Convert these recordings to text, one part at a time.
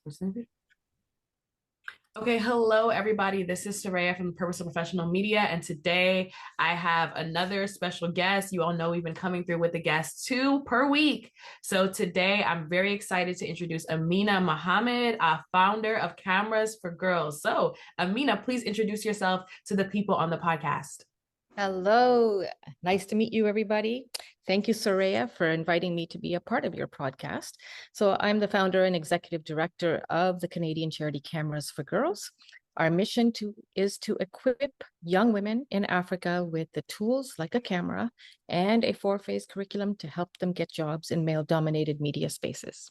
Percentage. Okay, hello everybody. This is Surayya from Purposeful Professional Media, and today I have another special guest. You all know we've been coming through with the guests 2 per week. So today I'm very excited to introduce Amina Mohammed, founder of Cameras for Girls. So Amina, please introduce yourself to the people on the podcast. Hello, nice to meet you, everybody. Thank you, Surayya, for inviting me to be a part of your podcast. So I'm the founder and executive director of the Canadian charity Cameras for Girls. Our mission is to equip young women in Africa with the tools like a camera and a 4-phase curriculum to help them get jobs in male-dominated media spaces.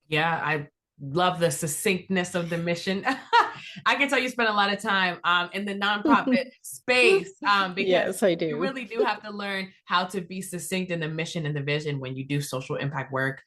Yeah, I love the succinctness of the mission. I can tell you spend a lot of time in the nonprofit space because Yes, I you do. really do have to learn how to be succinct in the mission and the vision when you do social impact work.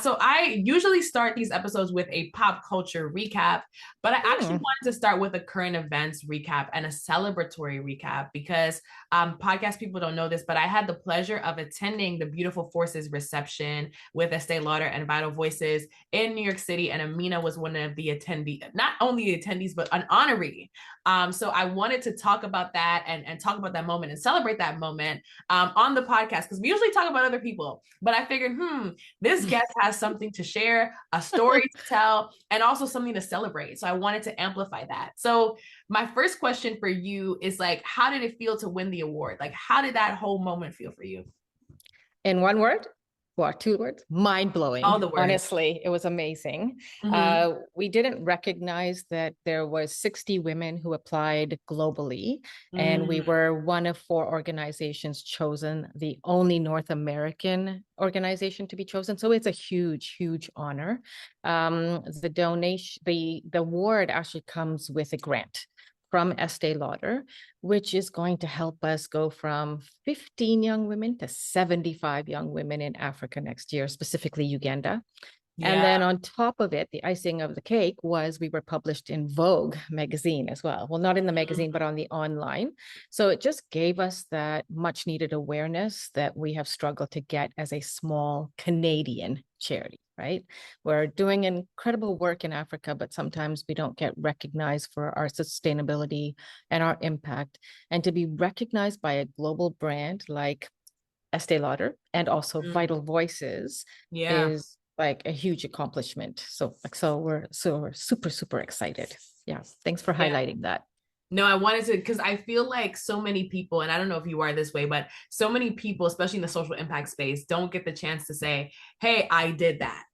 So I usually start these episodes with a pop culture recap, but I actually wanted to start with a current events recap and a celebratory recap because podcast people don't know this, but I had the pleasure of attending the Beautiful Forces reception with Estee Lauder and Vital Voices in New York City, and Amina was one of the attendees, not only the attendees, but an honoree. So I wanted to talk about that and talk about that moment and celebrate that moment on the podcast because we usually talk about other people, but I figured, this guest has something to share, a story to tell, and also something to celebrate. So I wanted to amplify that. So my first question for you is like, how did it feel to win the award? Like, how did that whole moment feel for you? In one word? Well, 2 words, mind All blowing. the words. Honestly, it was amazing. We didn't recognize that there was 60 women who applied globally, and we were one of 4 organizations chosen, the only North American organization to be chosen. So it's a huge, huge honor. The donation, the award actually comes with a grant from Estee Lauder, which is going to help us go from 15 young women to 75 young women in Africa next year, specifically Uganda. Yeah. And then on top of it, the icing of the cake was we were published in Vogue magazine as well. Well, not in the magazine, but on the online. So it just gave us that much needed awareness that we have struggled to get as a small Canadian charity, right? We're doing incredible work in Africa, but sometimes we don't get recognized for our sustainability and our impact. And to be recognized by a global brand like Estee Lauder and also Vital Voices is like a huge accomplishment. So we're super, super excited. Yeah. Thanks for highlighting that. No, I wanted to, because I feel like so many people, and I don't know if you are this way, but so many people, especially in the social impact space, don't get the chance to say, hey, I did that.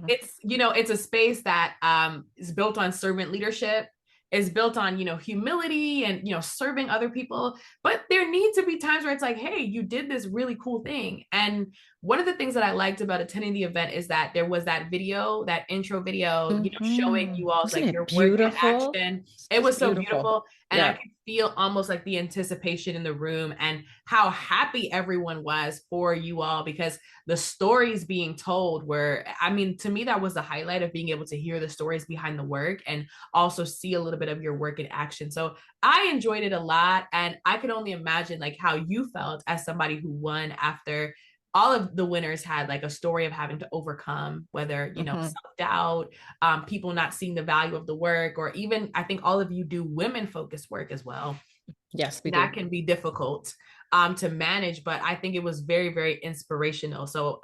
It's a space that is built on servant leadership, is built on, humility and, serving other people. But there need to be times where it's like, hey, you did this really cool thing. And one of the things that I liked about attending the event is that there was that video, that intro video, showing you all's like your work in action. It was so beautiful. And I could feel almost like the anticipation in the room and how happy everyone was for you all because the stories being told were, I mean, to me, that was the highlight of being able to hear the stories behind the work and also see a little bit of your work in action. So I enjoyed it a lot. And I could only imagine like how you felt as somebody who won after all of the winners had like a story of having to overcome whether self-doubt, people not seeing the value of the work, or even I think all of you do women focused work as well. Yes, we do. That can be difficult to manage, but I think it was very, very inspirational. So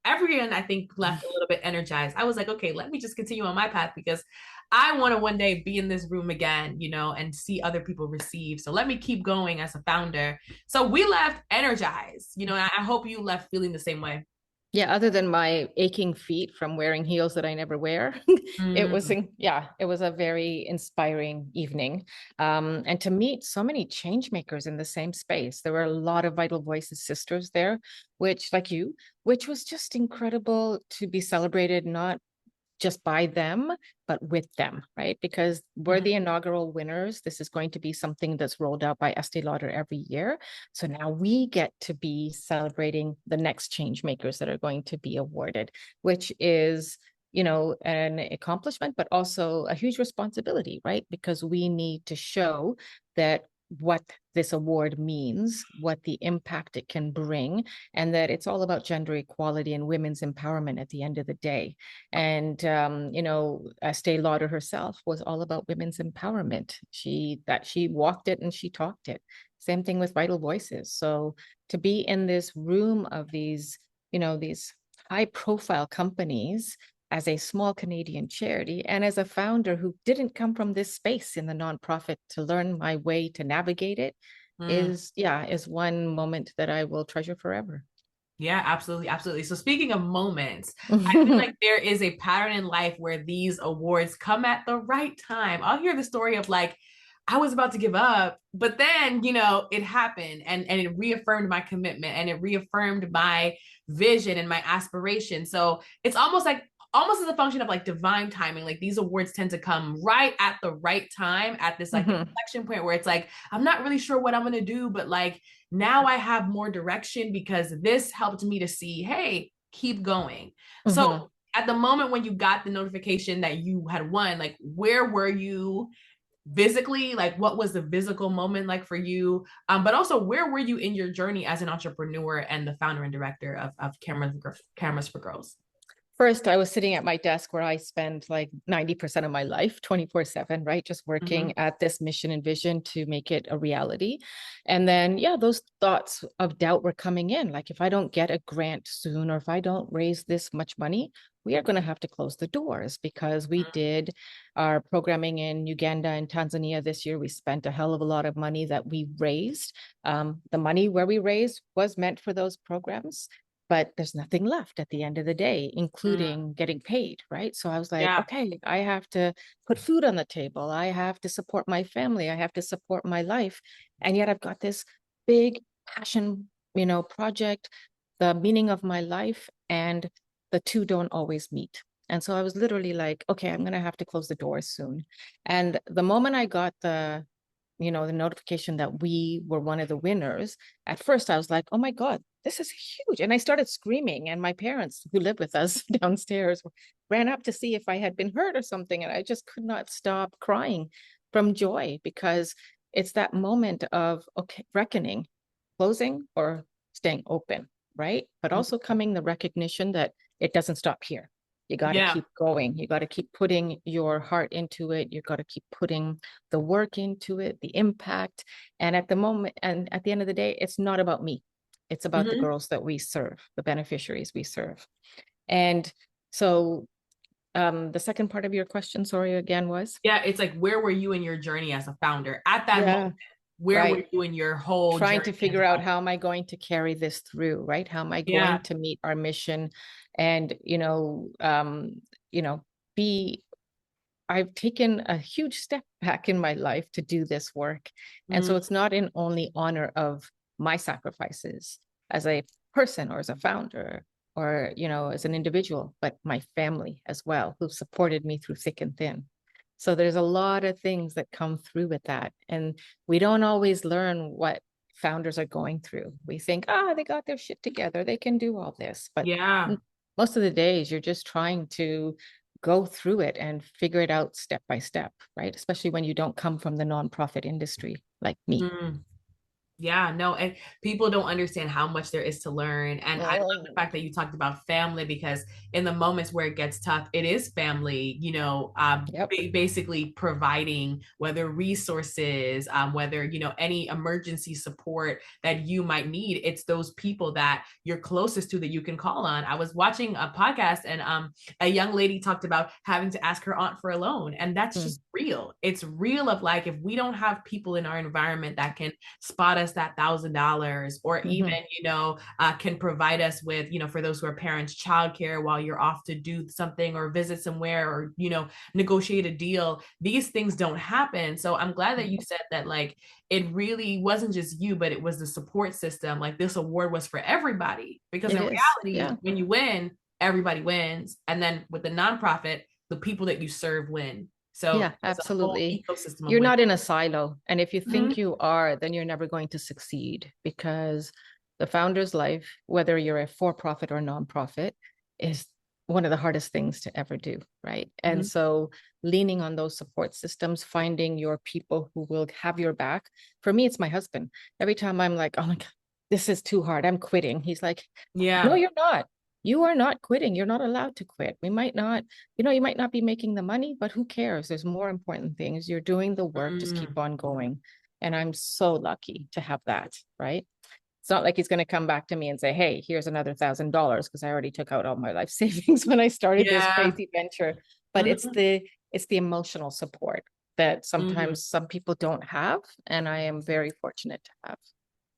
everyone I think left a little bit energized. I was like, okay, let me just continue on my path because I want to one day be in this room again, and see other people receive. So let me keep going as a founder. So we left energized, and I hope you left feeling the same way. Yeah, other than my aching feet from wearing heels that I never wear, it was a very inspiring evening. And to meet so many change makers in the same space. There were a lot of Vital Voices sisters there, which was just incredible to be celebrated, not just by them, but with them, right? Because we're the inaugural winners. This is going to be something that's rolled out by Estee Lauder every year. So now we get to be celebrating the next change makers that are going to be awarded, which is, an accomplishment, but also a huge responsibility, right? Because we need to show that what this award means, what the impact it can bring, and that it's all about gender equality and women's empowerment at the end of the day. And Estee Lauder herself was all about women's empowerment. She walked it and she talked it. Same thing with Vital Voices. So to be in this room of these high profile companies as a small Canadian charity and as a founder who didn't come from this space in the nonprofit to learn my way to navigate it is one moment that I will treasure forever. Yeah, absolutely. Absolutely. So speaking of moments, I feel like there is a pattern in life where these awards come at the right time. I'll hear the story of like, I was about to give up, but then, it happened and it reaffirmed my commitment and it reaffirmed my vision and my aspiration. So it's almost as a function of like divine timing. Like these awards tend to come right at the right time at this like inflection point where it's like, I'm not really sure what I'm going to do, but like now I have more direction because this helped me to see, hey, keep going. So at the moment when you got the notification that you had won, like where were you physically? Like what was the physical moment like for you? But also where were you in your journey as an entrepreneur and the founder and director of Cameras for Girls? First, I was sitting at my desk where I spend like 90% of my life, 24/7, right? Just working at this mission and vision to make it a reality. And then, those thoughts of doubt were coming in. Like, if I don't get a grant soon, or if I don't raise this much money, we are going to have to close the doors because we did our programming in Uganda and Tanzania this year. We spent a hell of a lot of money that we raised. The money where we raised was meant for those programs, but there's nothing left at the end of the day, including getting paid, right? So I was like, okay, I have to put food on the table. I have to support my family. I have to support my life. And yet I've got this big passion, project, the meaning of my life, and the two don't always meet. And so I was literally like, okay, I'm going to have to close the doors soon. And the moment I got the notification that we were one of the winners, at first I was like, oh my God, this is huge. And I started screaming, and my parents who live with us downstairs ran up to see if I had been hurt or something. And I just could not stop crying from joy, because it's that moment of, okay, reckoning, closing or staying open, right? But also coming the recognition that it doesn't stop here. You got to keep going. You got to keep putting your heart into it. You got to keep putting the work into it, the impact. And at the end of the day, it's not about me. It's about the girls that we serve, the beneficiaries we serve. And so the second part of your question, sorry, again, was? Yeah, it's like, where were you in your journey as a founder at that moment? Where were you in your whole trying to figure out, how am I going to carry this through, right? How am I going to meet our mission? And, I've taken a huge step back in my life to do this work. And so it's not in only honor of my sacrifices as a person or as a founder or, as an individual, but my family as well, who supported me through thick and thin. So there's a lot of things that come through with that. And we don't always learn what founders are going through. We think, they got their shit together, they can do all this. But most of the days you're just trying to go through it and figure it out step by step, right? Especially when you don't come from the nonprofit industry like me. Yeah, no, and people don't understand how much there is to learn. And I love the fact that you talked about family, because in the moments where it gets tough, it is family, basically providing whether resources, whether, any emergency support that you might need. It's those people that you're closest to that you can call on. I was watching a podcast and a young lady talked about having to ask her aunt for a loan. And that's just real. It's real of like, if we don't have people in our environment that can spot us that $1,000 or even, can provide us with, for those who are parents, childcare while you're off to do something or visit somewhere or, negotiate a deal. These things don't happen. So I'm glad that you said that, like, it really wasn't just you, but it was the support system. Like this award was for everybody, because in reality, when you win, everybody wins. And then with the nonprofit, the people that you serve win. So yeah, absolutely. You're not in a silo. And if you think you are, then you're never going to succeed, because the founder's life, whether you're a for-profit or nonprofit, is one of the hardest things to ever do, right? And so leaning on those support systems, finding your people who will have your back. For me, it's my husband. Every time I'm like, oh my God, this is too hard, I'm quitting. He's like, no, you're not. You are not quitting. You're not allowed to quit. We might not, you might not be making the money, but who cares? There's more important things. You're doing the work, just keep on going. And I'm so lucky to have that, right? It's not like he's going to come back to me and say, hey, here's another $1,000 because I already took out all my life savings when I started this crazy venture. But it's the emotional support that sometimes some people don't have. And I am very fortunate to have.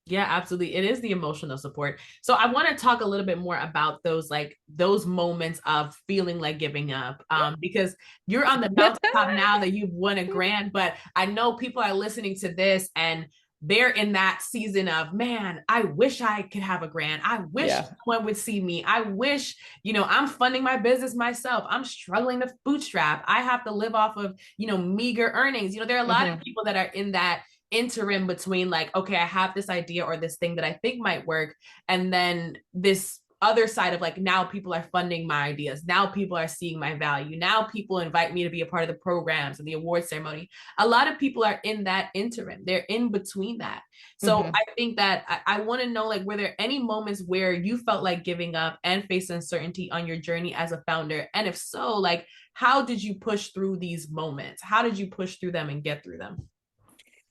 Yeah, absolutely. It is the emotional support. So I want to talk a little bit more about those moments of feeling like giving up. Because you're on the mountaintop now that you've won a grant, but I know people are listening to this and they're in that season of, man, I wish I could have a grant. I wish someone would see me. I wish, I'm funding my business myself. I'm struggling to bootstrap. I have to live off of, meager earnings. There are a lot of people that are in that interim between like, okay, I have this idea or this thing that I think might work. And then this other side of like, now people are funding my ideas. Now people are seeing my value. Now people invite me to be a part of the programs and the award ceremony. A lot of people are in that interim. They're in between that. So I think that I want to know, like, were there any moments where you felt like giving up and faced uncertainty on your journey as a founder? And if so, like, how did you push through these moments? How did you push through them and get through them?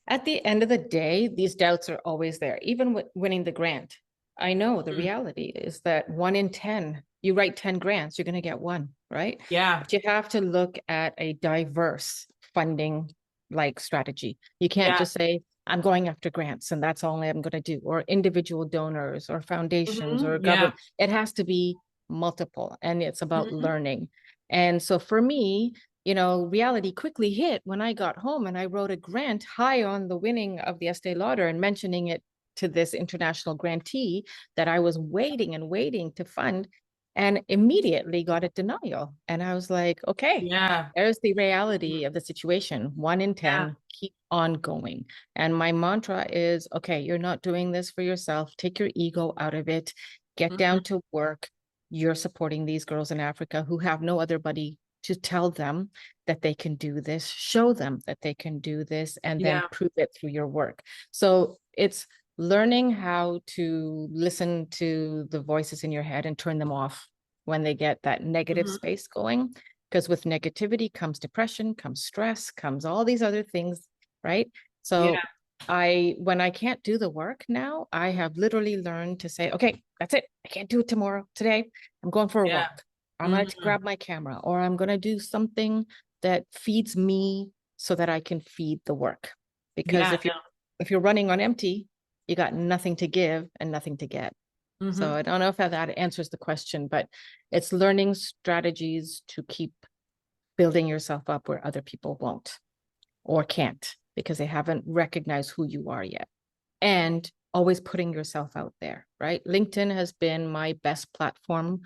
At the end of the day, these doubts are always there, even with winning the grant. I know the reality is that 1 in 10, you write 10 grants, you're going to get one, right? Yeah. But you have to look at a diverse funding like strategy. You can't just say, I'm going after grants and that's all I'm going to do, or individual donors or foundations or government. It has to be multiple, and it's about learning. And so for me, reality quickly hit when I got home and I wrote a grant high on the winning of the Estee Lauder and mentioning it to this international grantee that I was waiting and waiting to fund, and immediately got a denial. And I was like, okay, there's the reality of the situation. 1 in 10, keep on going. And my mantra is, okay, you're not doing this for yourself. Take your ego out of it. Get down to work. You're supporting these girls in Africa who have no other buddy to tell them that they can do this, show them that they can do this, and then prove it through your work. So it's learning how to listen to the voices in your head and turn them off when they get that negative space going. Because with negativity comes depression, comes stress, comes all these other things, right? So when I can't do the work now, I have literally learned to say, okay, that's it. I can't do it tomorrow. Today, I'm going for a walk. I'm going to grab my camera, or I'm going to do something that feeds me so that I can feed the work. Because if you're running on empty, you got nothing to give and nothing to get. So I don't know if that answers the question, but it's learning strategies to keep building yourself up where other people won't or can't, because they haven't recognized who you are yet. And always putting yourself out there, right? LinkedIn has been my best platform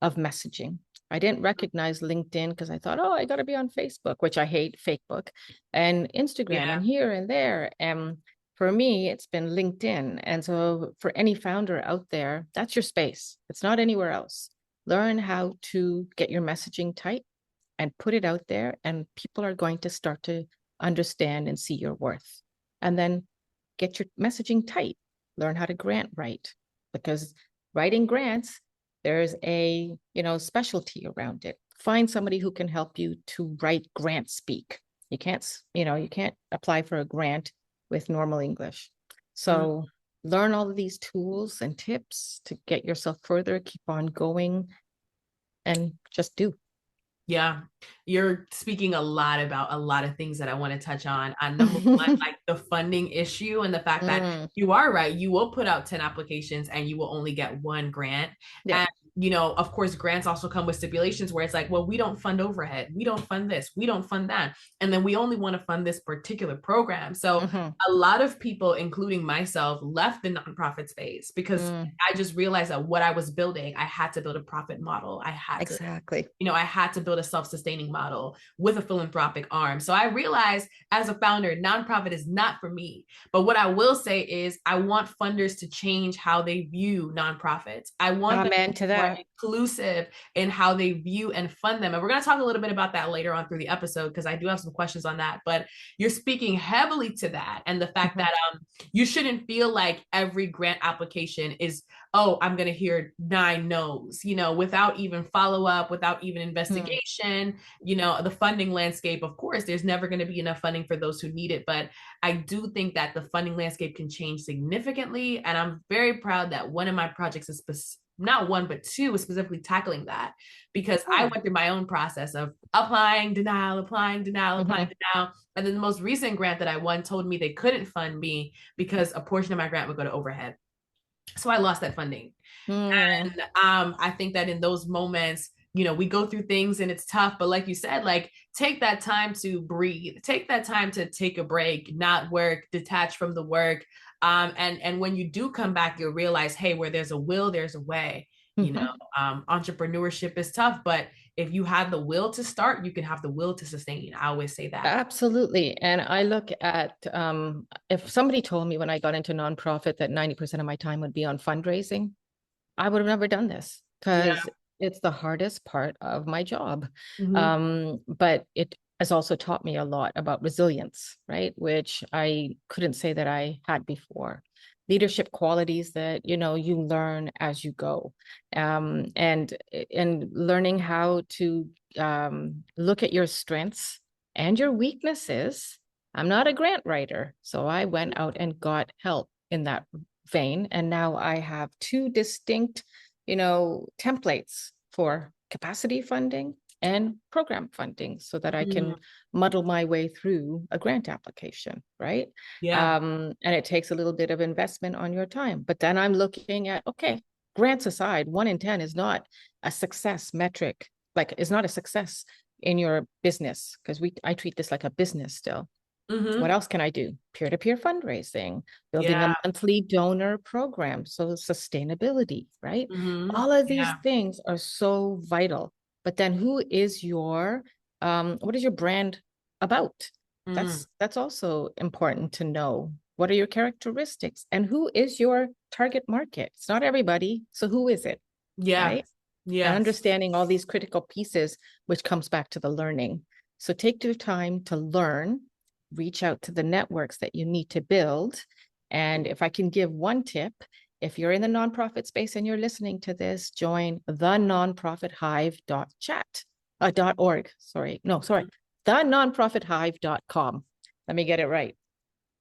of messaging. I didn't recognize LinkedIn because I thought, oh, I got to be on Facebook, which I hate, Facebook, and Instagram, and here and there. And for me, it's been LinkedIn. And so for any founder out there, that's your space. It's not anywhere else. Learn how to get your messaging tight and put it out there, and people are going to start to understand and see your worth. And then get your messaging tight. Learn how to grant write, because writing grants, there's a specialty around it. Find somebody who can help you to write grant speak. You can't apply for a grant with normal English. So learn all of these tools and tips to get yourself further, keep on going, and just do. Yeah, you're speaking a lot about a lot of things that I want to touch on. Number one, like the funding issue and the fact that you are right. You will put out 10 applications and you will only get one grant. And of course, grants also come with stipulations where it's like, well, we don't fund overhead. We don't fund this. We don't fund that. And then we only want to fund this particular program. So a lot of people, including myself, left the nonprofit space because I just realized that what I was building, I had to build a profit model. I had to build a self-sustaining model with a philanthropic arm. So I realized as a founder, nonprofit is not for me. But what I will say is I want funders to change how they view nonprofits. I want them to very inclusive in how they view and fund them. And we're going to talk a little bit about that later on through the episode, because I do have some questions on that. But you're speaking heavily to that, and the fact that you shouldn't feel like every grant application is, oh, I'm going to hear 9 no's, without even follow up, without even investigation. The funding landscape, of course, there's never going to be enough funding for those who need it. But I do think that the funding landscape can change significantly. And I'm very proud that one of my projects is not one, but 2 is specifically tackling that, because I went through my own process of applying, denial, applying, denial, applying, denial. And then the most recent grant that I won told me they couldn't fund me because a portion of my grant would go to overhead. So I lost that funding. And I think that in those moments, we go through things and it's tough, but like you said, like, take that time to breathe, take that time to take a break, not work, detach from the work. And when you do come back, you'll realize, hey, where there's a will, there's a way. Entrepreneurship is tough, but if you have the will to start, you can have the will to sustain. I always say that. Absolutely. And I look at, if somebody told me when I got into nonprofit that 90% of my time would be on fundraising, I would have never done this, because it's the hardest part of my job. But it has also taught me a lot about resilience, right? Which I couldn't say that I had before. Leadership qualities that, you learn as you go. And learning how to look at your strengths and your weaknesses. I'm not a grant writer, so I went out and got help in that vein. And now I have 2 distinct, templates for capacity funding and program funding, so that I can muddle my way through a grant application, right? And it takes a little bit of investment on your time. But then I'm looking at, okay, grants aside, 1 in 10 is not a success metric, like it's not a success in your business, because I treat this like a business still. What else can I do? Peer-to-peer fundraising, building a monthly donor program. So sustainability, right? All of these things are so vital. But then who is what is your brand about? That's also important to know. What are your characteristics? And who is your target market? It's not everybody. So who is it? Right? And understanding all these critical pieces, which comes back to the learning. So take your time to learn, reach out to the networks that you need to build. And if I can give one tip, if you're in the nonprofit space and you're listening to this, join thenonprofithive.org. thenonprofithive.com. Let me get it right.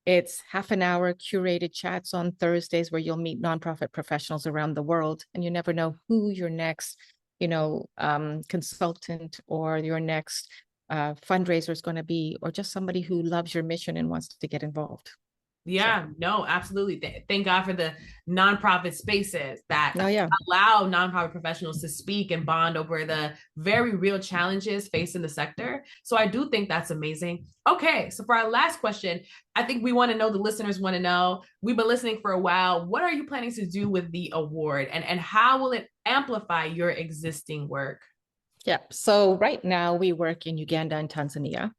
It's half an hour curated chats on Thursdays where you'll meet nonprofit professionals around the world, and you never know who your next, consultant or your next fundraiser is going to be, or just somebody who loves your mission and wants to get involved. No, absolutely. Thank God for the nonprofit spaces that allow nonprofit professionals to speak and bond over the very real challenges facing the sector. So I do think that's amazing. Okay, so for our last question, I think we want to know, the listeners want to know, we've been listening for a while, what are you planning to do with the award, and how will it amplify your existing work? Yeah, so right now we work in Uganda and Tanzania.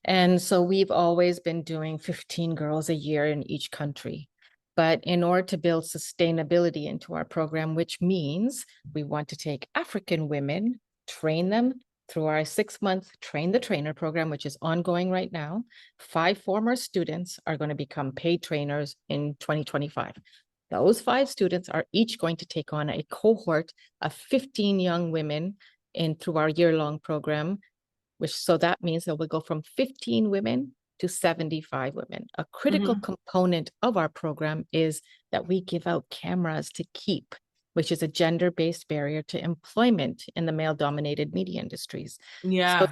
And so we've always been doing 15 girls a year in each country. But in order to build sustainability into our program, which means we want to take African women, train them through our 6-month Train the Trainer program, which is ongoing right now. 5 former students are going to become paid trainers in 2025. Those 5 students are each going to take on a cohort of 15 young women through our year-long program. So that means that we'll go from 15 women to 75 women. A critical component of our program is that we give out cameras to keep, which is a gender-based barrier to employment in the male-dominated media industries. So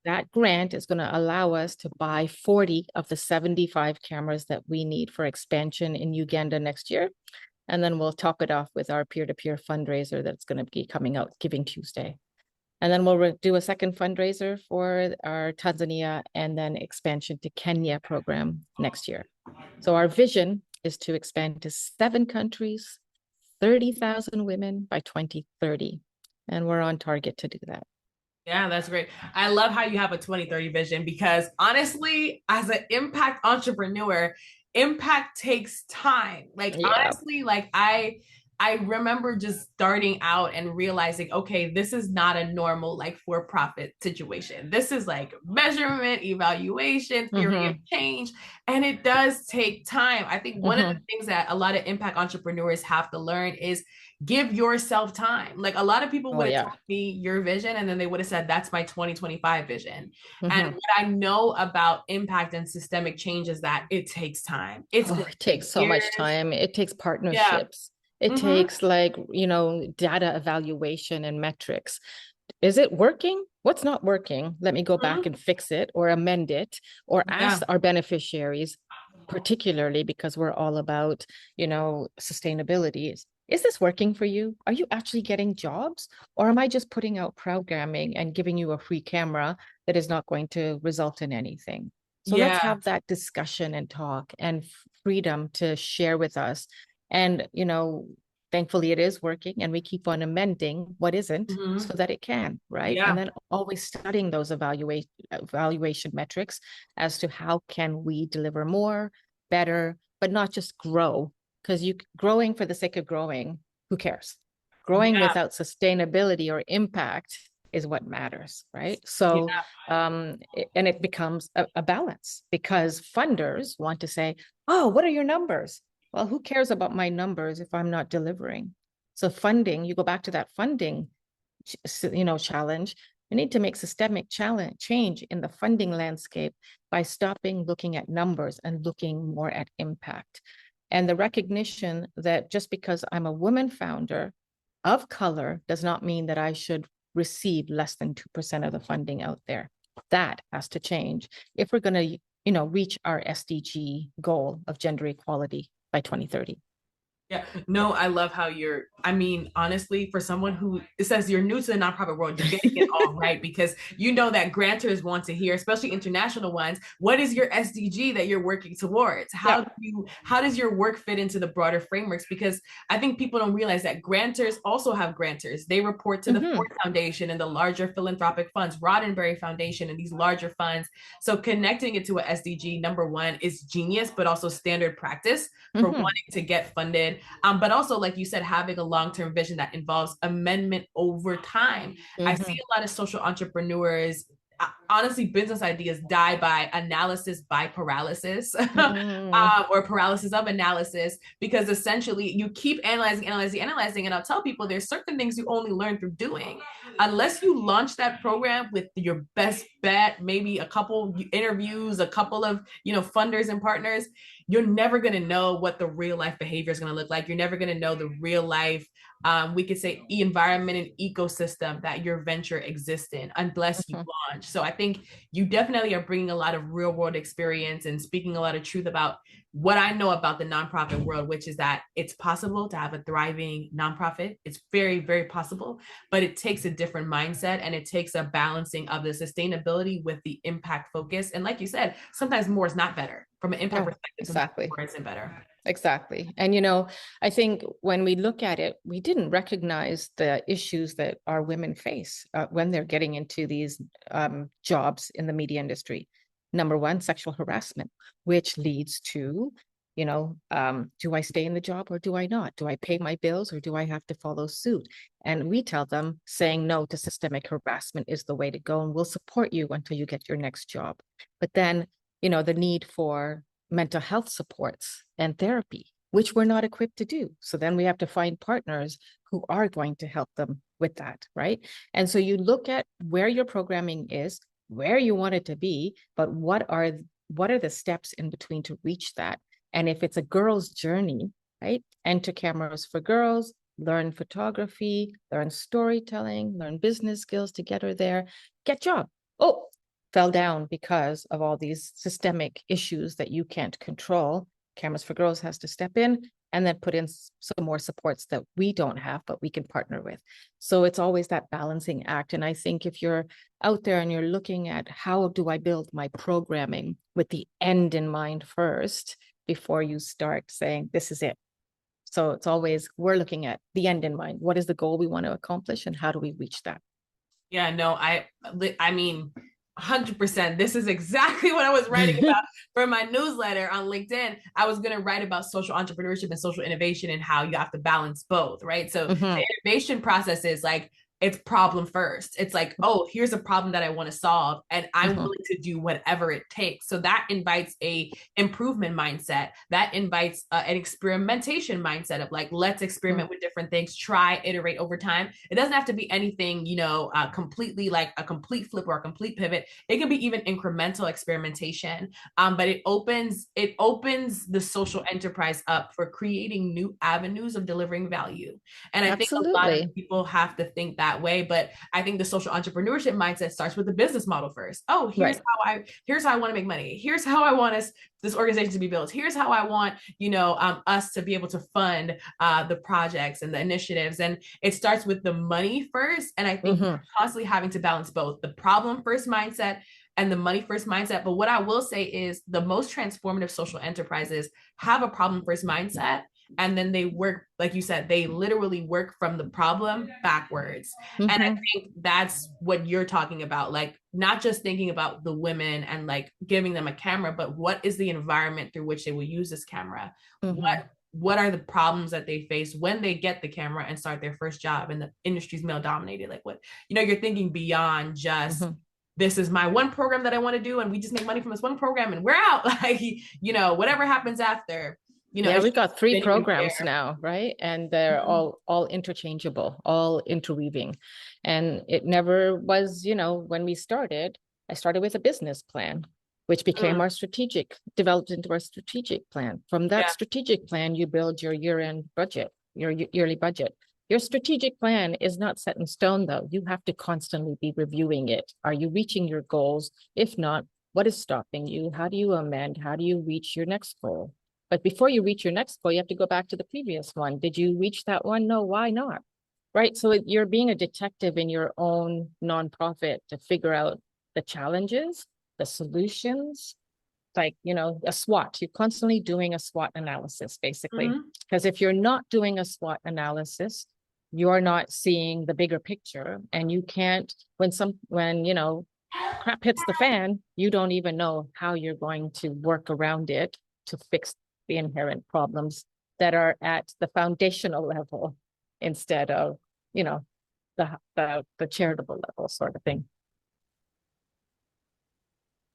that grant is going to allow us to buy 40 of the 75 cameras that we need for expansion in Uganda next year. And then we'll top it off with our peer-to-peer fundraiser that's going to be coming out Giving Tuesday. And then we'll do a second fundraiser for our Tanzania and then expansion to Kenya program next year. So our vision is to expand to 7 countries, 30,000 women by 2030. And we're on target to do that. Yeah, that's great. I love how you have a 2030 vision, because honestly, as an impact entrepreneur, impact takes time. Honestly, I I remember just starting out and realizing, okay, this is not a normal like for-profit situation. This is like measurement, evaluation, theory of change, and it does take time. I think one of the things that a lot of impact entrepreneurs have to learn is give yourself time. Like a lot of people would have told me your vision and then they would have said, that's my 2025 vision. And what I know about impact and systemic change is that it takes time. It takes so much time. It takes partnerships. It Mm-hmm. takes like, you know, data evaluation and metrics. Is it working? What's not working? Let me go back and fix it or amend it or ask our beneficiaries, particularly because we're all about, you know, sustainability. Is this working for you? Are you actually getting jobs? Or am I just putting out programming and giving you a free camera that is not going to result in anything? So let's have that discussion and talk and freedom to share with us. And, you know, thankfully it is working and we keep on amending what isn't so that it can, right? And then always studying those evaluation metrics as to how can we deliver more, better, but not just grow, because you growing for the sake of growing, who cares? Growing without sustainability or impact is what matters, right? So, and it becomes a balance because funders want to say, oh, what are your numbers? Well, who cares about my numbers if I'm not delivering? So funding, you go back to that funding, you know, challenge. We need to make systemic change in the funding landscape by stopping looking at numbers and looking more at impact. And the recognition that just because I'm a woman founder of color does not mean that I should receive less than 2% of the funding out there. That has to change if we're going to, you know, reach our SDG goal of gender equality by 2030. Yeah, no, I love how I mean, honestly, for someone who it says you're new to the nonprofit world, you're getting it all right because you know that grantors want to hear, especially international ones, what is your SDG that you're working towards? How does your work fit into the broader frameworks? Because I think people don't realize that grantors also have grantors. They report to the Ford Foundation and the larger philanthropic funds, Roddenberry Foundation and these larger funds. So connecting it to a SDG, number one, is genius, but also standard practice for wanting to get funded. But also, like you said, having a long-term vision that involves amendment over time. I see a lot of social entrepreneurs, honestly, business ideas die by analysis by paralysis or paralysis of analysis, because essentially you keep analyzing. And I'll tell people there's certain things you only learn through doing. Unless you launch that program with your best bet, maybe a couple interviews, a couple of, you know, funders and partners, you're never going to know what the real life behavior is going to look like. You're never going to know the real life, we could say, environment and ecosystem that your venture exists in unless you launch. So I think you definitely are bringing a lot of real world experience and speaking a lot of truth about what I know about the nonprofit world, which is that it's possible to have a thriving nonprofit. It's very, very possible, but it takes a different mindset and it takes a balancing of the sustainability with the impact focus. And like you said, sometimes more is not better. From an impact perspective, exactly. More isn't better. Exactly. And, you know, I think when we look at it, we didn't recognize the issues that our women face when they're getting into these jobs in the media industry. Number one, sexual harassment, which leads to, you know, do I stay in the job or do I not? Do I pay my bills or do I have to follow suit? And we tell them saying no to systemic harassment is the way to go, and we'll support you until you get your next job. But then, you know, the need for mental health supports and therapy, which we're not equipped to do. So then we have to find partners who are going to help them with that, right? And so you look at where your programming is, where you want it to be, but what are the steps in between to reach that? And if it's a girl's journey, right? Enter Cameras for Girls, learn photography, learn storytelling, learn business skills to get her there, get job. Oh, fell down because of all these systemic issues that you can't control. Cameras for Girls has to step in and then put in some more supports that we don't have, but we can partner with. So it's always that balancing act. And I think if you're out there and you're looking at how do I build my programming with the end in mind first, before you start saying, this is it. So it's always, we're looking at the end in mind. What is the goal we want to accomplish and how do we reach that? Yeah, no, I mean, 100%. This is exactly what I was writing about for my newsletter on LinkedIn. I was going to write about social entrepreneurship and social innovation and how you have to balance both, right? So the innovation process is like, it's problem first. It's like, oh, here's a problem that I want to solve, and I'm willing to do whatever it takes. So that invites a improvement mindset. That invites an experimentation mindset of like, let's experiment with different things, try, iterate over time. It doesn't have to be anything, completely like a complete flip or a complete pivot. It can be even incremental experimentation. But it opens the social enterprise up for creating new avenues of delivering value. And I think a lot of people have to think that way, but I think the social entrepreneurship mindset starts with the business model first. Oh, here's how I want to make money. Here's how I want this organization to be built. Here's how I want, us to be able to fund the projects and the initiatives. And it starts with the money first. And I think we're constantly having to balance both the problem first mindset and the money first mindset. But what I will say is the most transformative social enterprises have a problem first mindset. And then they work, like you said, they literally work from the problem backwards. And I think that's what you're talking about, like not just thinking about the women and like giving them a camera, but what is the environment through which they will use this camera? What are the problems that they face when they get the camera and start their first job, and the industry's male dominated? Like what, you're thinking beyond just this is my one program that I want to do, and we just make money from this one program and we're out. Like, whatever happens after. We've got 3 programs now, right? And they're all interchangeable, all interweaving. And it never was, when we started, I started with a business plan, which became developed into our strategic plan. From that strategic plan, you build your year-end budget, your yearly budget. Your strategic plan is not set in stone, though. You have to constantly be reviewing it. Are you reaching your goals? If not, what is stopping you? How do you amend? How do you reach your next goal? But before you reach your next goal, you have to go back to the previous one. Did you reach that one? No, why not? Right? So you're being a detective in your own nonprofit to figure out the challenges, the solutions, like, a SWOT. You're constantly doing a SWOT analysis, basically. Because if you're not doing a SWOT analysis, you're not seeing the bigger picture. And you can't, when crap hits the fan, you don't even know how you're going to work around it to fix the inherent problems that are at the foundational level instead of, the charitable level sort of thing.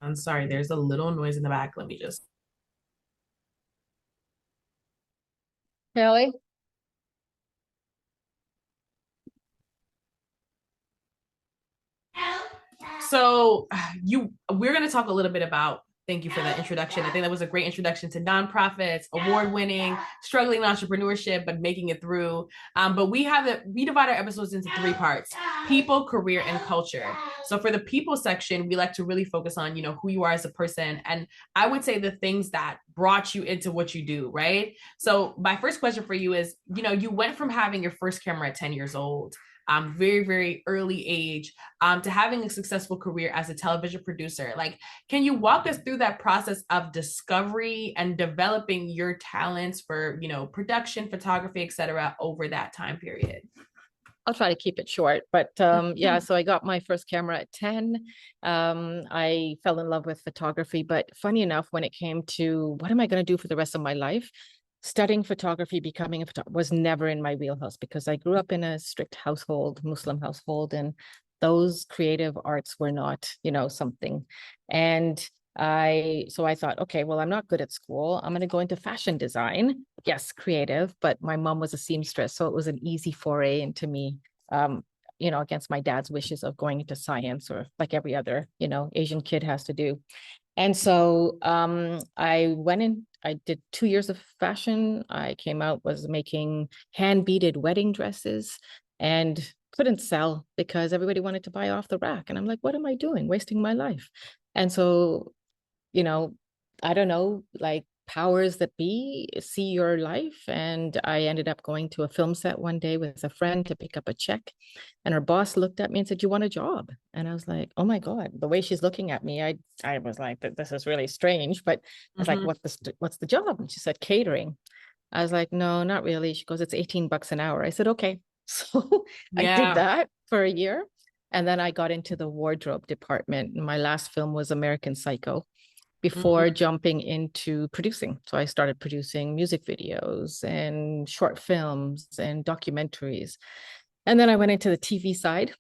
I'm sorry, there's a little noise in the back. Let me just. Kelly? So we're going to talk a little bit about, thank you for that introduction. I think that was a great introduction to nonprofits, award-winning, struggling entrepreneurship, but making it through. But we divide our episodes into 3 parts: people, career, and culture. So for the people section, we like to really focus on, who you are as a person. And I would say the things that brought you into what you do, right? So my first question for you is, you went from having your first camera at 10 years old, very, very early age, to having a successful career as a television producer. Like, can you walk us through that process of discovery and developing your talents for, production, photography, et cetera, over that time period? I'll try to keep it short, but so I got my first camera at 10. I fell in love with photography, but funny enough, when it came to what am I going to do for the rest of my life, studying photography, becoming a photographer was never in my wheelhouse, because I grew up in a strict household, Muslim household, and those creative arts were not, something. And I thought, okay, well, I'm not good at school. I'm going to go into fashion design. Yes, creative, but my mom was a seamstress, so it was an easy foray into me, against my dad's wishes of going into science, or like every other, Asian kid has to do. And so I went in, I did 2 years of fashion. I came out, was making hand beaded wedding dresses, and couldn't sell because everybody wanted to buy off the rack. And I'm like, what am I doing? Wasting my life. And so, I don't know, like powers that be see your life. And I ended up going to a film set one day with a friend to pick up a check. And her boss looked at me and said, "You want a job?" And I was like, oh my God, the way she's looking at me, I was like, this is really strange. But I was like, what's the job? And she said, catering. I was like, no, not really. She goes, it's $18 an hour. I said, okay. So I did that for a year. And then I got into the wardrobe department. My last film was American Psycho Mm-hmm. before jumping into producing. So I started producing music videos and short films and documentaries. And then I went into the TV side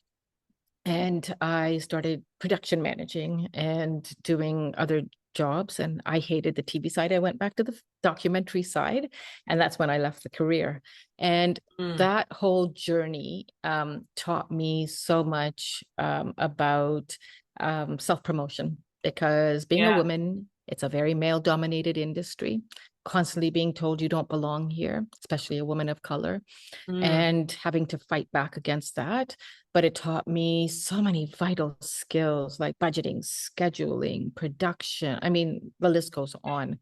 and I started production managing and doing other jobs. And I hated the TV side. I went back to the documentary side. And that's when I left the career. And that whole journey taught me so much about self-promotion, because being a woman, it's a very male-dominated industry, constantly being told you don't belong here, especially a woman of color, and having to fight back against that. But it taught me so many vital skills like budgeting, scheduling, production. I mean, the list goes on.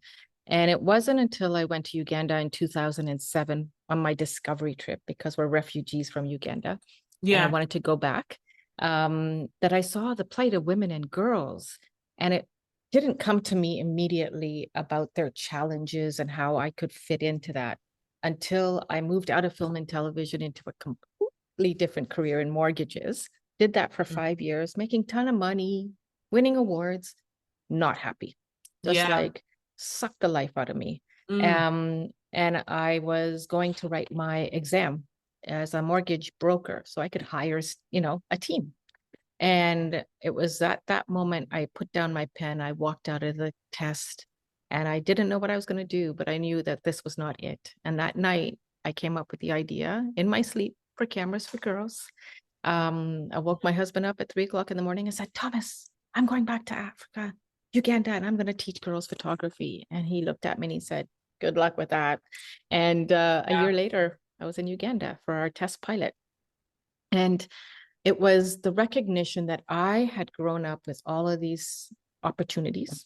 And it wasn't until I went to Uganda in 2007 on my discovery trip, because we're refugees from Uganda, and I wanted to go back, that I saw the plight of women and girls. And it didn't come to me immediately about their challenges and how I could fit into that until I moved out of film and television into a completely different career in mortgages. Did that for 5 years, making a ton of money, winning awards, not happy. Just like sucked the life out of me. And I was going to write my exam as a mortgage broker so I could hire, a team. And it was at that moment I put down my pen, I walked out of the test, and I didn't know what I was going to do, but I knew that this was not it. And that night I came up with the idea in my sleep for Cameras for Girls. I woke my husband up at 3 o'clock in the morning and said, Thomas, I'm going back to Africa, Uganda, and I'm going to teach girls photography. And he looked at me and he said, good luck with that. And a year later, I was in Uganda for our test pilot. And it was the recognition that I had grown up with all of these opportunities,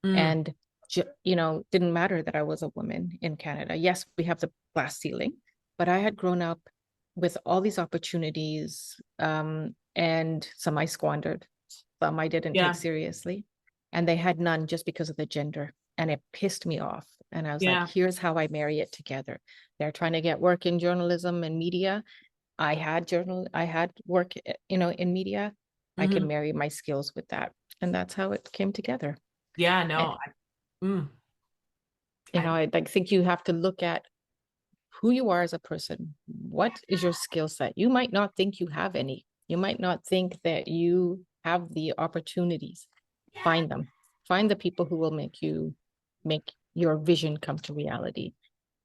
and didn't matter that I was a woman in Canada. Yes, we have the glass ceiling, but I had grown up with all these opportunities, and some I squandered, some I didn't take seriously, and they had none just because of the gender. And it pissed me off. And I was like, here's how I marry it together. They're trying to get work in journalism and media. I had work, in media. I can marry my skills with that. And that's how it came together. Yeah, no. I think you have to look at who you are as a person. What is your skill set? You might not think you have any. You might not think that you have the opportunities. Find them. Find the people who will make your vision come to reality.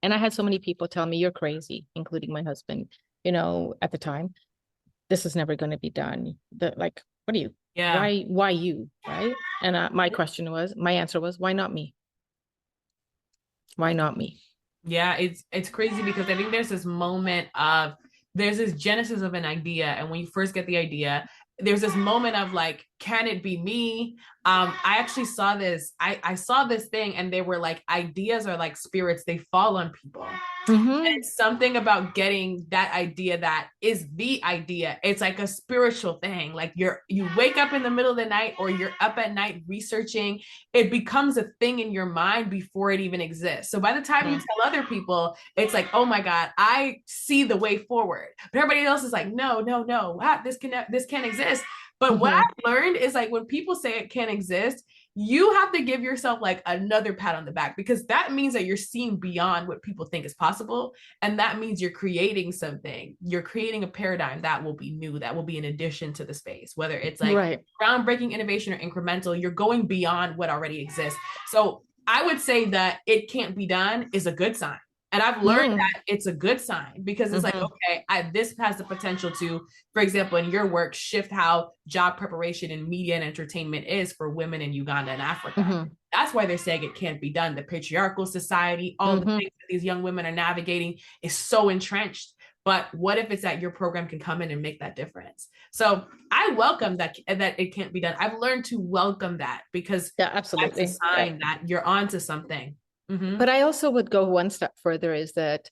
And I had so many people tell me, you're crazy, including my husband, at the time. This is never going to be done. What are you? Why you? Right? And my answer was, why not me? Why not me? Yeah, it's crazy because I think there's this genesis of an idea, and when you first get the idea, there's this moment of like, can it be me? I actually saw this. I saw this thing, and they were like, ideas are like spirits; they fall on people. And it's something about getting that idea that is the idea. It's like a spiritual thing. Like you wake up in the middle of the night, or you're up at night researching. It becomes a thing in your mind before it even exists. So by the time you tell other people, it's like, oh my God, I see the way forward. But everybody else is like, no, this can't exist. But what I've learned is like, when people say it can't exist, you have to give yourself like another pat on the back, because that means that you're seeing beyond what people think is possible. And that means you're creating something. You're creating a paradigm that will be new, that will be an addition to the space, whether it's like groundbreaking innovation or incremental. You're going beyond what already exists. So I would say that it can't be done is a good sign. And I've learned that it's a good sign, because it's like, okay, this has the potential to, for example, in your work, shift how job preparation in media and entertainment is for women in Uganda and Africa. That's why they're saying it can't be done. The patriarchal society, all the things that these young women are navigating is so entrenched. But what if it's that your program can come in and make that difference? So I welcome that it can't be done. I've learned to welcome that, because absolutely, that's a sign that you're onto something. But I also would go one step further, is that,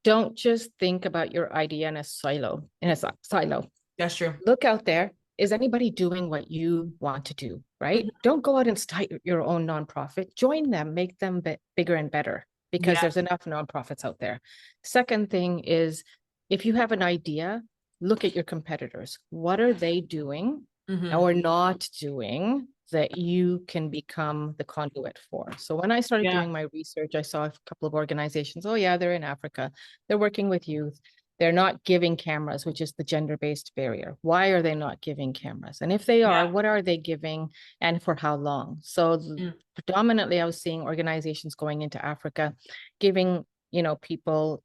don't just think about your idea in a silo. That's true. Look out there. Is anybody doing what you want to do, right? Don't go out and start your own nonprofit. Join them, make them bigger and better, because there's enough nonprofits out there. Second thing is, if you have an idea, look at your competitors. What are they doing or not doing that you can become the conduit for? So when I started doing my research, I saw a couple of organizations. Oh yeah, they're in Africa. They're working with youth. They're not giving cameras, which is the gender-based barrier. Why are they not giving cameras? And if they are, what are they giving and for how long? So predominantly, I was seeing organizations going into Africa, giving, people,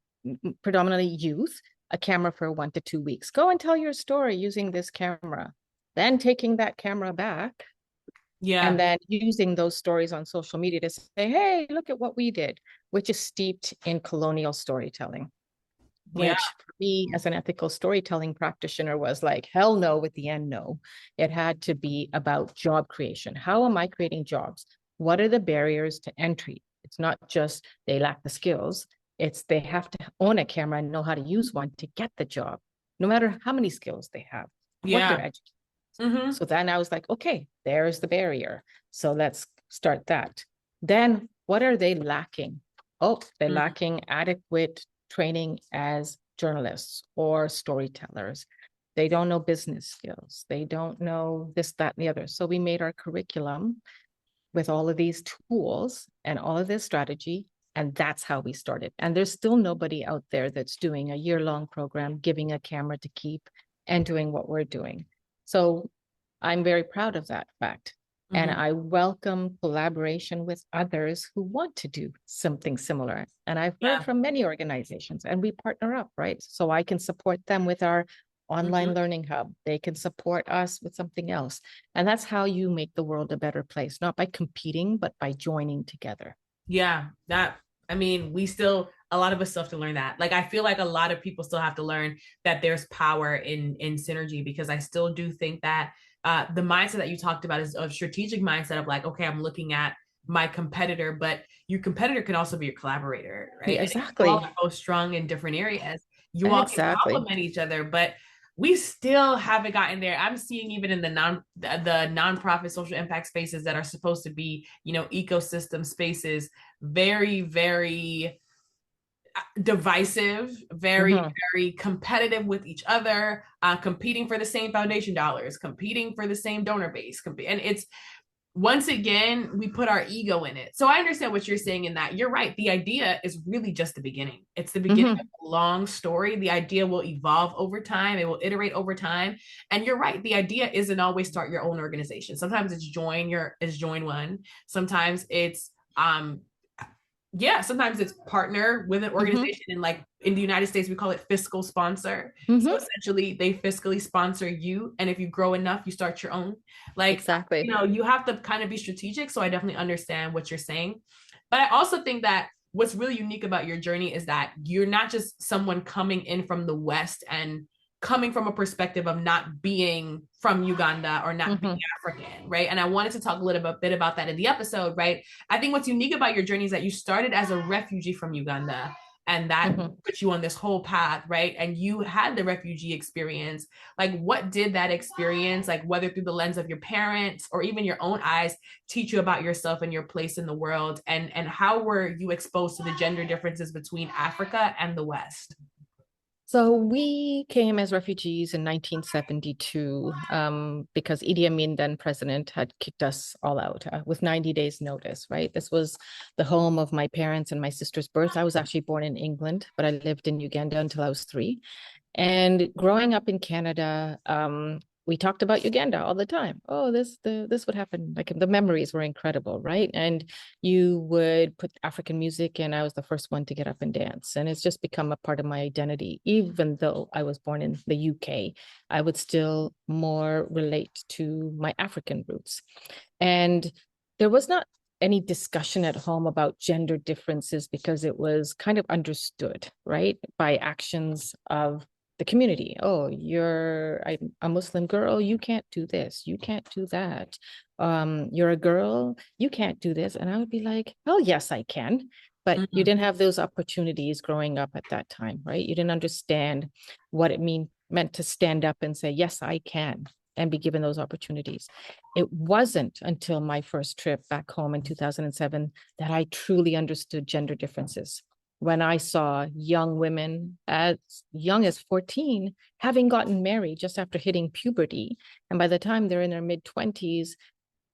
predominantly youth, a camera for 1 to 2 weeks. Go and tell your story using this camera. Then taking that camera back. And then using those stories on social media to say, hey, look at what we did, which is steeped in colonial storytelling. Which for me as an ethical storytelling practitioner was like, hell no with the end no. It had to be about job creation. How am I creating jobs? What are the barriers to entry? It's not just they lack the skills. It's they have to own a camera and know how to use one to get the job, no matter how many skills they have, what they're educated. So then I was like, okay, there's the barrier. So let's start that. Then what are they lacking? Oh, they're lacking adequate training as journalists or storytellers. They don't know business skills. They don't know this, that, and the other. So we made our curriculum with all of these tools and all of this strategy. And that's how we started. And there's still nobody out there that's doing a year-long program, giving a camera to keep and doing what we're doing. So I'm very proud of that fact. And I welcome collaboration with others who want to do something similar. And I've heard from many organizations and we partner up, right? So I can support them with our online learning hub. They can support us with something else. And that's how you make the world a better place, not by competing, but by joining together. A lot of us still have to learn that. Like, I feel like a lot of people still have to learn that there's power in synergy, because I still do think that the mindset that you talked about is a strategic mindset of like, okay, I'm looking at my competitor, but your competitor can also be your collaborator, right? Yeah, exactly. You all are both strong in different areas. You all can complement each other, but we still haven't gotten there. I'm seeing even in the nonprofit social impact spaces that are supposed to be, ecosystem spaces, very, very divisive, very competitive with each other, competing for the same foundation dollars, competing for the same donor base. And it's, once again, we put our ego in it. So I understand what you're saying in that. You're right. The idea is really just the beginning. It's the beginning of a long story. The idea will evolve over time. It will iterate over time. And you're right. The idea isn't always start your own organization. Sometimes it's join one. Sometimes it's sometimes it's partner with an organization. And like in the United States, we call it fiscal sponsor. So essentially they fiscally sponsor you. And if you grow enough, you start your own. Like, exactly. You have to kind of be strategic. So I definitely understand what you're saying. But I also think that what's really unique about your journey is that you're not just someone coming in from the West and coming from a perspective of not being from Uganda or not being African, right? And I wanted to talk a little bit about that in the episode, right? I think what's unique about your journey is that you started as a refugee from Uganda, and that put you on this whole path, right? And you had the refugee experience. Like, what did that experience, like whether through the lens of your parents or even your own eyes, teach you about yourself and your place in the world? And how were you exposed to the gender differences between Africa and the West? So we came as refugees in 1972 because Idi Amin, then president, had kicked us all out with 90 days notice, right? This was the home of my parents and my sister's birth. I was actually born in England, but I lived in Uganda until I was 3. And growing up in Canada, we talked about Uganda all the time. Oh, this would happen. Like, the memories were incredible, right? And you would put African music, and I was the first one to get up and dance. And it's just become a part of my identity. Even though I was born in the UK, I would still more relate to my African roots. And there was not any discussion at home about gender differences because it was kind of understood, right, by actions of the community. Oh, you're a Muslim girl, you can't do this, you can't do that. You're a girl, you can't do this. And I would be like, oh, yes, I can. But you didn't have those opportunities growing up at that time, right? You didn't understand what it meant to stand up and say, yes, I can, and be given those opportunities. It wasn't until my first trip back home in 2007 that I truly understood gender differences. when I saw young women as young as 14 having gotten married just after hitting puberty. And by the time they're in their mid-20s,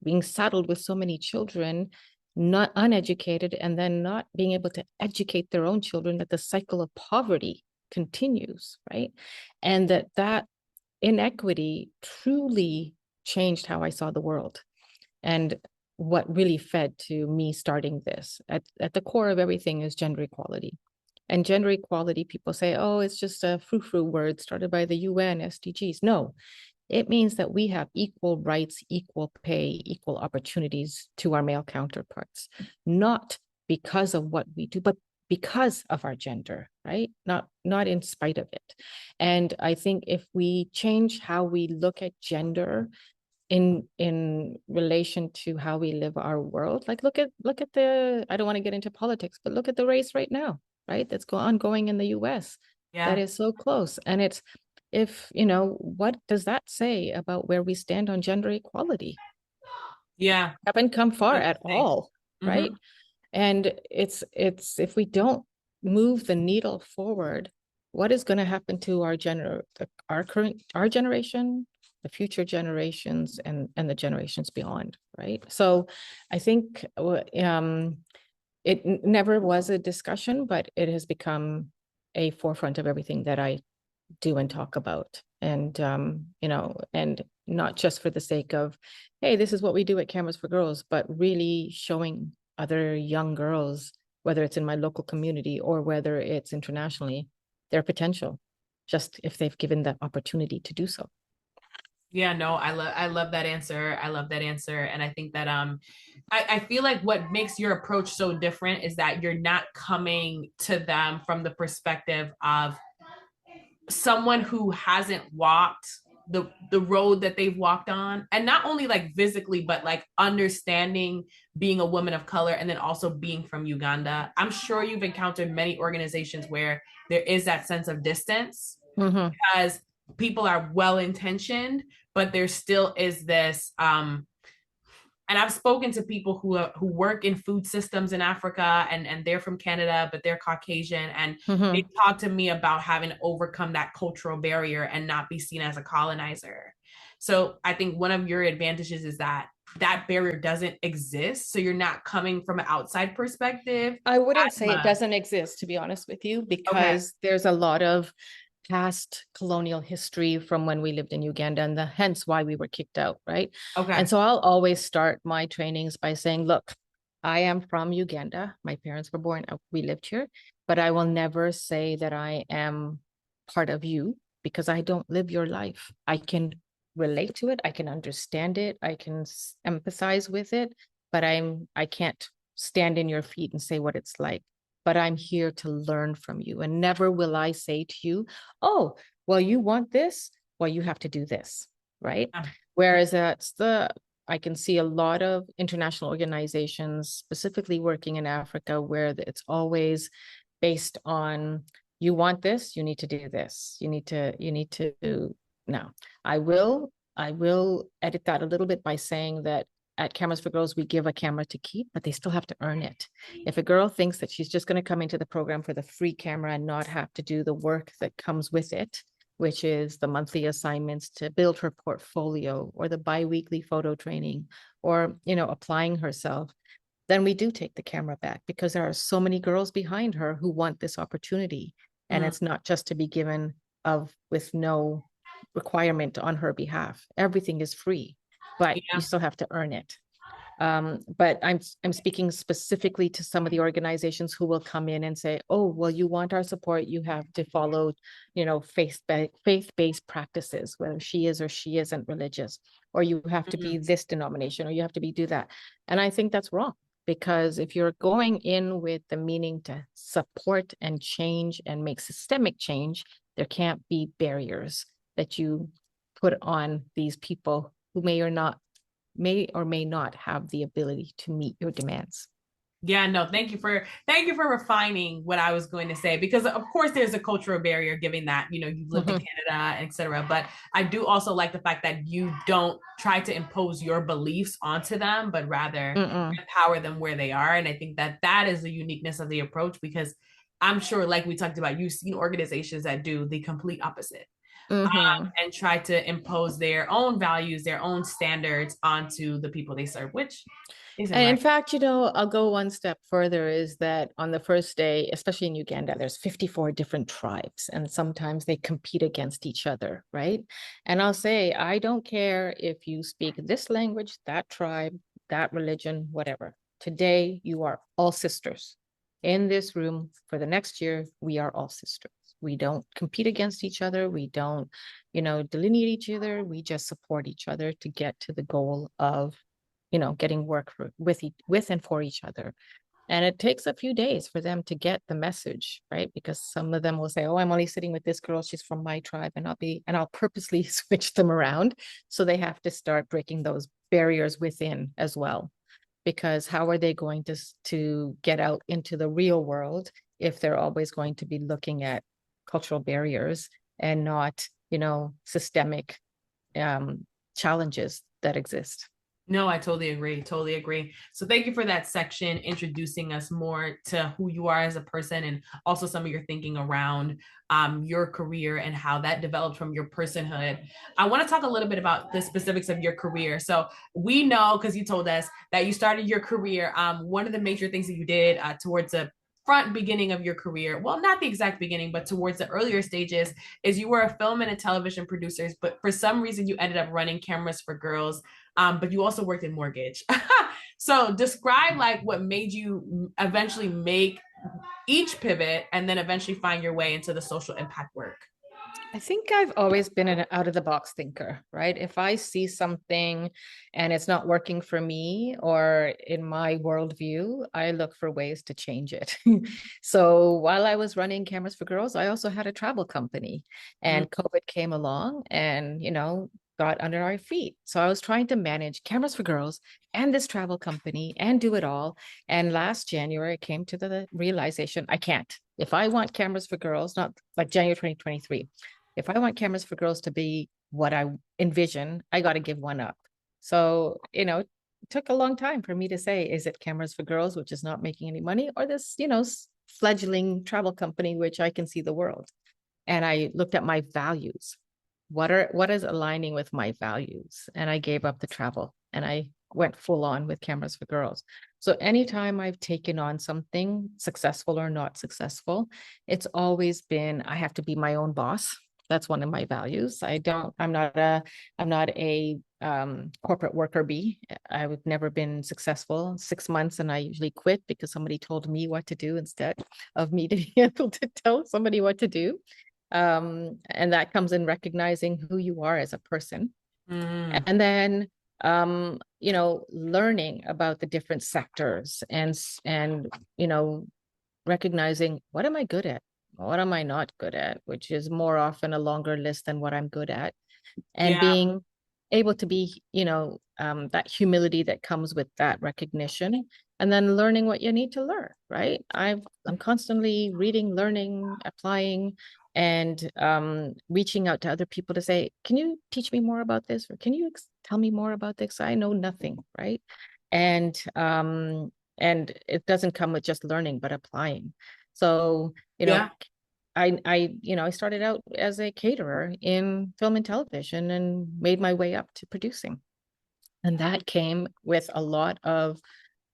being saddled with so many children, not uneducated, and then not being able to educate their own children, that the cycle of poverty continues, right? And that inequity truly changed how I saw the world. And what really fed to me starting this. At the core of everything is gender equality. And gender equality, people say, oh, it's just a frou-frou word started by the UN, SDGs. No, it means that we have equal rights, equal pay, equal opportunities to our male counterparts, not because of what we do, but because of our gender, right? Not in spite of it. And I think if we change how we look at gender in relation to how we live our world, like look at the, I don't want to get into politics, but look at the race right now, right? That's ongoing in the US. That is so close. And it's, if, what does that say about where we stand on gender equality? Yeah. Haven't come far at all, right? And it's if we don't move the needle forward, what is going to happen to our generation, the future generations, and the generations beyond, right? So I think it never was a discussion, but it has become a forefront of everything that I do and talk about. And and not just for the sake of, hey, this is what we do at Cameras for Girls, but really showing other young girls, whether it's in my local community or whether it's internationally, their potential, just if they've given that opportunity to do so. Yeah, no, I love that answer. I love that answer. And I think that I feel like what makes your approach so different is that you're not coming to them from the perspective of someone who hasn't walked the road that they've walked on, and not only like physically but like understanding being a woman of color, and then also being from Uganda. I'm sure you've encountered many organizations where there is that sense of distance, because people are well intentioned, but there still is this and I've spoken to people who work in food systems in Africa, and they're from Canada, but they're Caucasian, and they talk to me about having to overcome that cultural barrier and not be seen as a colonizer. So I think one of your advantages is that that barrier doesn't exist. So you're not coming from an outside perspective. I wouldn't say it doesn't exist, to be honest with you, because there's a lot of past colonial history from when we lived in Uganda, and hence why we were kicked out, right? And so I'll always start my trainings by saying, look, I am from Uganda. My parents were born, we lived here, but I will never say that I am part of you, because I don't live your life. I can relate to it, I can understand it, I can empathize with it, but I can't stand in your feet and say what it's like. But I'm here to learn from you. And never will I say to you, oh, well, you want this? Well, you have to do this, right? Whereas I can see a lot of international organizations, specifically working in Africa, where it's always based on, you want this, you need to do this. You need to do. Now, I will edit that a little bit by saying that at Cameras for Girls, we give a camera to keep, but they still have to earn it. If a girl thinks that she's just going to come into the program for the free camera and not have to do the work that comes with it, which is the monthly assignments to build her portfolio, or the bi-weekly photo training, or, applying herself, then we do take the camera back, because there are so many girls behind her who want this opportunity. And it's not just to be given with no requirement on her behalf. Everything is free, but you still have to earn it. But I'm speaking specifically to some of the organizations who will come in and say, oh, well, you want our support, you have to follow, faith-based practices, whether she is or she isn't religious, or you have to be this denomination, or you have to do that. And I think that's wrong, because if you're going in with the meaning to support and change and make systemic change, there can't be barriers that you put on these people who may or may not have the ability to meet your demands. Yeah, no, thank you for refining what I was going to say, because of course there's a cultural barrier, given that you've lived in Canada, etc. But I do also like the fact that you don't try to impose your beliefs onto them, but rather empower them where they are. And I think that is the uniqueness of the approach, because I'm sure, like we talked about, you've seen organizations that do the complete opposite. And try to impose their own values, their own standards onto the people they serve, which isn't And right. in fact, I'll go one step further is that on the first day, especially in Uganda, there's 54 different tribes, and sometimes they compete against each other, right? And I'll say, I don't care if you speak this language, that tribe, that religion, whatever. Today, you are all sisters. In this room for the next year, we are all sisters. We don't compete against each other. We don't, delineate each other. We just support each other to get to the goal of getting work with and for each other. And it takes a few days for them to get the message, right? Because some of them will say, oh, I'm only sitting with this girl, she's from my tribe, and I'll purposely switch them around. So they have to start breaking those barriers within as well. Because how are they going to get out into the real world if they're always going to be looking at cultural barriers and not, systemic challenges that exist? No, I totally agree. Totally agree. So thank you for that section, introducing us more to who you are as a person and also some of your thinking around your career and how that developed from your personhood. I want to talk a little bit about the specifics of your career. So we know, because you told us that you started your career, one of the major things that you did towards the front beginning of your career, well, not the exact beginning, but towards the earlier stages, is you were a film and a television producer, but for some reason you ended up running cameras for girls, but you also worked in mortgage. So describe like what made you eventually make each pivot and then eventually find your way into the social impact work. I think I've always been an out of the box thinker, right? If I see something and it's not working for me or in my worldview, I look for ways to change it. So while I was running Cameras for Girls, I also had a travel company, and COVID came along and, got under our feet. So I was trying to manage Cameras for Girls and this travel company and do it all. And last January, I came to the realization I can't. If I want Cameras for Girls, not like January 2023, if I want Cameras for Girls to be what I envision, I got to give one up. So, it took a long time for me to say, is it Cameras for Girls, which is not making any money, or this, fledgling travel company, which I can see the world? And I looked at my values. What is aligning with my values? And I gave up the travel and I went full on with Cameras for Girls. So anytime I've taken on something, successful or not successful, it's always been, I have to be my own boss. That's one of my values. I'm not a corporate worker bee. I've never been successful. 6 months and I usually quit because somebody told me what to do instead of me to be able to tell somebody what to do. And that comes in recognizing who you are as a person. And then learning about the different sectors and recognizing, what am I good at? What am I not good at? Which is more often a longer list than what I'm good at. And being able to be, that humility that comes with that recognition, and then learning what you need to learn, right? I'm constantly reading, learning, applying, and reaching out to other people to say, can you teach me more about this? Or can you tell me more about this? I know nothing, right? And it doesn't come with just learning, but applying. So, I started out as a caterer in film and television and made my way up to producing. And that came with a lot of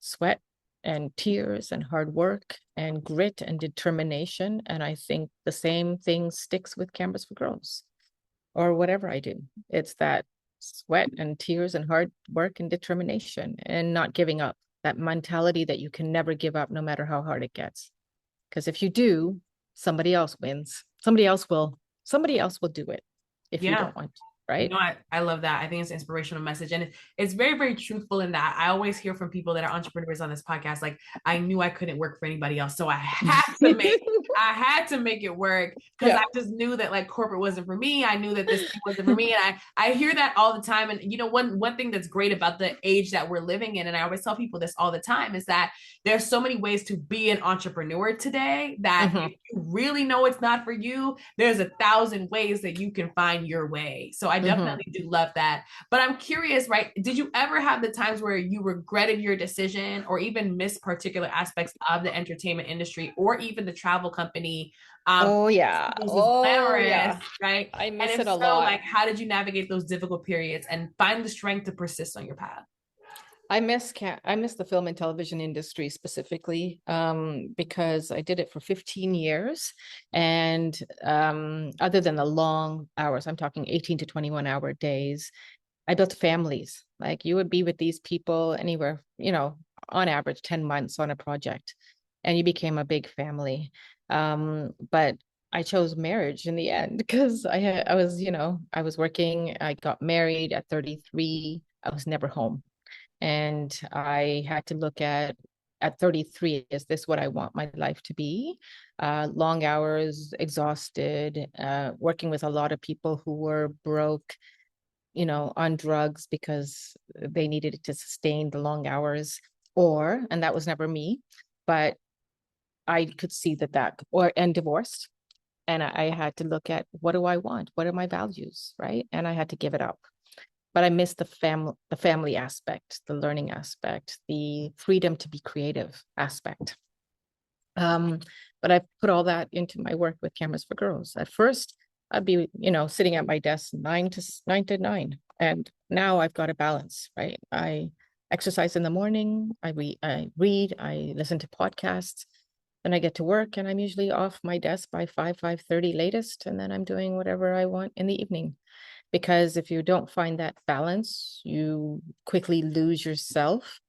sweat and tears and hard work and grit and determination. And I think the same thing sticks with Cameras for Girls or whatever I do. It's that sweat and tears and hard work and determination and not giving up, that mentality that you can never give up no matter how hard it gets. Because if you do, somebody else wins. Somebody else will do it if you don't want to. Right. No, I love that. I think it's an inspirational message. And it's very, very truthful in that. I always hear from people that are entrepreneurs on this podcast, like, I knew I couldn't work for anybody else. So I had to make it work because I just knew that like corporate wasn't for me. I knew that this thing wasn't for me. And I hear that all the time. And one thing that's great about the age that we're living in, and I always tell people this all the time, is that there's so many ways to be an entrepreneur today that if you really know it's not for you, there's 1,000 ways that you can find your way. So I definitely do love that. But I'm curious, right? Did you ever have the times where you regretted your decision or even missed particular aspects of the entertainment industry or even the travel company? Oh yeah. This is Oh glamorous, yeah. right? I And miss if it a so, lot. like, how did you navigate those difficult periods and find the strength to persist on your path? I miss the film and television industry specifically, because I did it for 15 years. And other than the long hours, I'm talking 18 to 21 hour days, I built families. Like you would be with these people anywhere, on average 10 months on a project, and you became a big family. But I chose marriage in the end because I was working, I got married at 33. I was never home. And I had to look at 33, is this what I want my life to be? Long hours, exhausted, working with a lot of people who were broke, on drugs because they needed it to sustain the long hours, and that was never me, but I could see and divorced. And I had to look at, what do I want? What are my values? Right. And I had to give it up. But I missed the family aspect, the learning aspect, the freedom to be creative aspect. Um, but I put all that into my work with Cameras for Girls. At first, I'd be, sitting at my desk 9 to 9. And now I've got a balance, right? I exercise in the morning, I read, I listen to podcasts, then I get to work, and I'm usually off my desk by 5:30 latest, and then I'm doing whatever I want in the evening. Because if you don't find that balance, you quickly lose yourself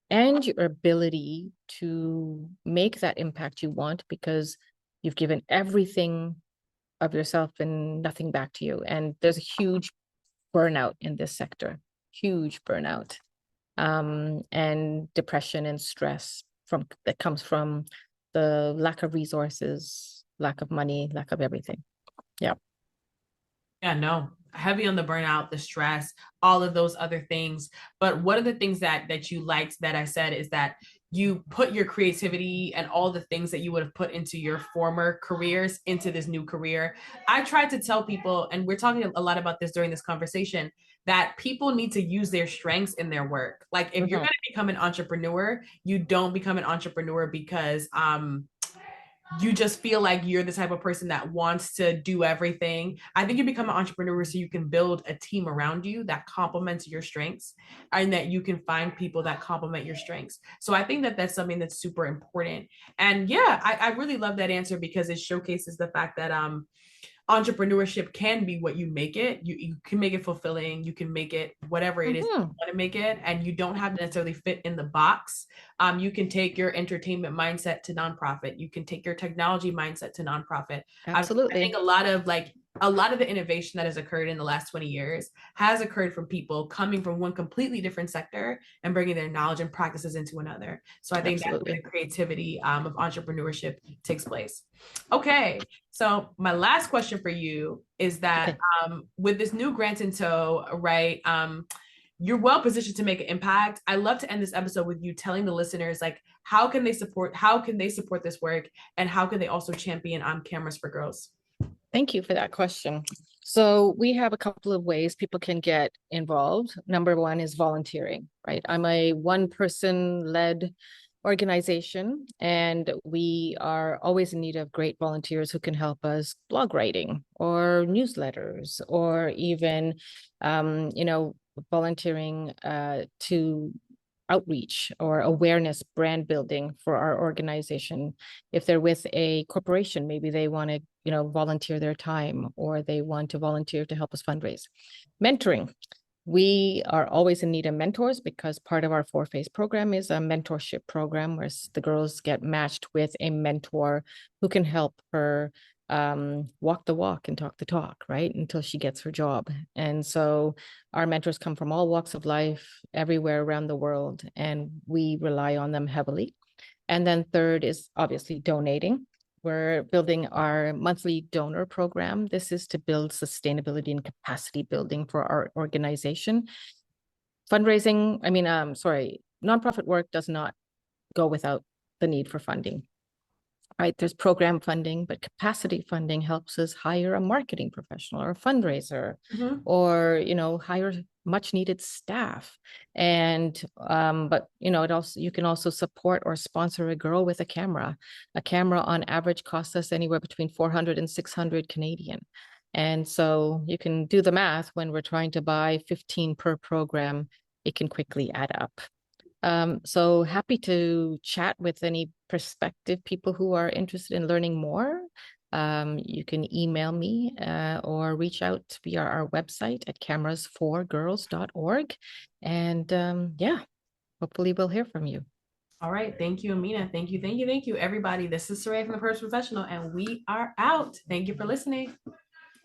and your ability to make that impact you want, because you've given everything of yourself and nothing back to you. And there's a huge burnout in this sector, huge burnout, and depression and stress that comes from the lack of resources, lack of money, lack of everything. Yeah. Yeah, no, heavy on the burnout, the stress, all of those other things. But one of the things that you liked that I said is that you put your creativity and all the things that you would have put into your former careers into this new career. I tried to tell people, and we're talking a lot about this during this conversation, that people need to use their strengths in their work. Like if you're going to become an entrepreneur, you don't become an entrepreneur because you just feel like you're the type of person that wants to do everything. I think you become an entrepreneur so you can build a team around you that complements your strengths and that you can find people that complement your strengths. So I think that that's something that's super important. And yeah, I really love that answer because it showcases the fact that entrepreneurship can be what you make it. You can make it fulfilling. You can make it whatever it is you want to make it, and you don't have to necessarily fit in the box. You can take your entertainment mindset to nonprofit. You can take your technology mindset to nonprofit. Absolutely. I think a lot of the innovation that has occurred in the last 20 years has occurred from people coming from one completely different sector and bringing their knowledge and practices into another. So I think Absolutely. that's where the creativity of entrepreneurship takes place. Okay, so my last question for you is that with this new grant in tow, right? You're well positioned to make an impact. I love to end this episode with you telling the listeners like how can they support this work and how can they also champion on Cameras for Girls? Thank you for that question. So we have a couple of ways people can get involved. Number one is volunteering, right? I'm a one-person led organization, and we are always in need of great volunteers who can help us blog writing or newsletters or even, volunteering to outreach or awareness brand building for our organization. If they're with a corporation, maybe they want to, volunteer their time, or they want to volunteer to help us fundraise. Mentoring. We are always in need of mentors because part of our 4-phase program is a mentorship program where the girls get matched with a mentor who can help her walk the walk and talk the talk, right? Until she gets her job. And so our mentors come from all walks of life, everywhere around the world, and we rely on them heavily. And then third is obviously donating. We're building our monthly donor program. This is to build sustainability and capacity building for our organization. Nonprofit work does not go without the need for funding. right? There's program funding, but capacity funding helps us hire a marketing professional or a fundraiser, or, you know, hire much needed staff. And but you know, it also, you can also support or sponsor a girl with a camera. A camera on average costs us anywhere between 400 and 600 Canadian. And so you can do the math. When we're trying to buy 15 per program, it can quickly add up. So happy to chat with any prospective people who are interested in learning more. You can email me or reach out via our website at camerasforgirls.org. And yeah, hopefully we'll hear from you. All right. Thank you, Amina. Thank you, everybody. This is Surayya from the Purse Professional, and we are out. Thank you for listening.